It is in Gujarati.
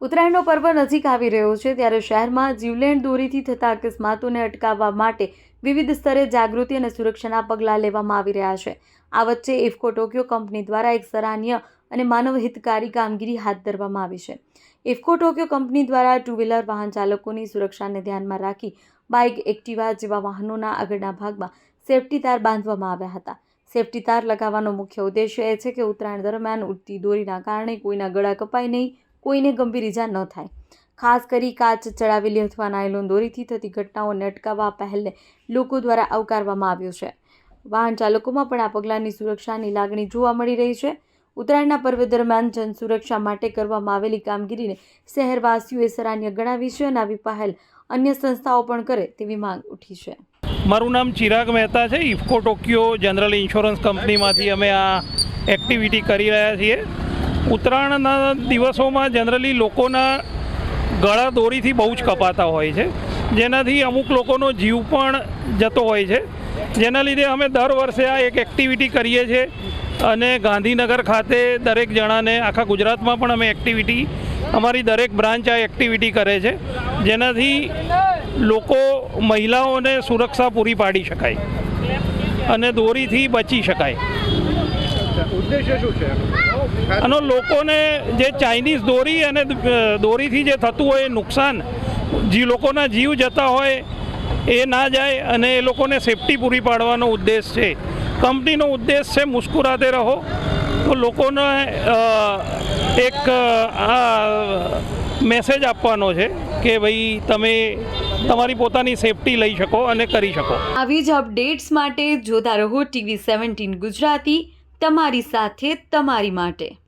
ઉત્તરાયણનો પર્વ નજીક આવી રહ્યો છે ત્યારે શહેરમાં જીવલેણ દોરીથી થતા અકસ્માતોને અટકાવવા માટે વિવિધ સ્તરે જાગૃતિ અને સુરક્ષાના પગલાં લેવામાં આવી રહ્યા છે। આ વચ્ચે ઇફકો ટોક્યો કંપની દ્વારા એક સરાહનીય અને માનવહિતકારી કામગીરી હાથ ધરવામાં આવી છે। ઇફકો ટોક્યો કંપની દ્વારા ટુ વ્હીલર વાહન ચાલકોની સુરક્ષાને ધ્યાનમાં રાખી બાઇક, એક્ટિવા જેવા વાહનોના આગળના ભાગમાં સેફ્ટી તાર બાંધવામાં આવ્યા હતા। સેફ્ટી તાર લગાવવાનો મુખ્ય ઉદ્દેશ્ય એ છે કે ઉત્તરાયણ દરમિયાન ઉડતી દોરીના કારણે કોઈના ગળા કપાય નહીં, કોઈને ગંભીર ઇજા ન થાય। ખાસ કરી કાચ ચડાવેલી અથવા નાયલોન દોરીથી થતી ઘટનાઓને અટકાવવા પહેલને લોકો દ્વારા આવકારવામાં આવ્યો છે। વાહન ચાલકોમાં પણ આ પગલાંની સુરક્ષાની લાગણી જોવા મળી રહી છે। ઉત્તરાયણના પર્વ દરમિયાન જન સુરક્ષા માટે કરવામાં આવેલી કામગીરીને શહેરવાસીઓએ સરાહનીય ગણાવી છે અને આવી પહેલ અન્ય સંસ્થાઓ પણ કરે તેવી માંગ ઉઠી છે। મારું નામ ચિરાગ મહેતા છે। ઇફકો ટોક્યો જનરલ ઇન્સ્યોરન્સ કંપનીમાંથી અમે આ એક્ટિવિટી કરી રહ્યા છીએ। ઉત્તરાયણના દિવસોમાં જનરલી લોકોના ગળા દોરીથી બહુ જ કપાતા હોય છે, જેનાથી અમુક લોકોનો જીવ પણ જતો હોય છે। જેના લીધે અમે દર વર્ષે આ એક એક્ટિવિટી કરીએ છીએ અને ગાંધીનગર ખાતે દરેક જણાને, આખા ગુજરાતમાં પણ અમે એક્ટિવિટી, અમારી દરેક બ્રાન્ચ આ એક્ટિવિટી કરે છે, જેનાથી લોકો, મહિલાઓને સુરક્ષા પૂરી પાડી શકાય અને દોરીથી બચી શકાય। ઉદ્દેશ્ય શું છે આનો? લોકોને જે ચાઇનીઝ દોરી અને દોરીથી જે થતું હોય નુકસાન, જે લોકોના જીવ જતા હોય એ ના જાય અને એ લોકોને સેફટી પૂરી પાડવાનો ઉદ્દેશ છે। કંપનીનો ઉદ્દેશ છે મુસ્કુરાતે રહો। તો લોકોને એક આ મેસેજ આપવાનો છે કે ભાઈ તમે તમારી પોતાની સેફટી લઈ શકો અને કરી શકો। આવી જ અપડેટ્સ માટે જોતા રહો TV17 ગુજરાતી, તમારી સાથે, તમારી માટે।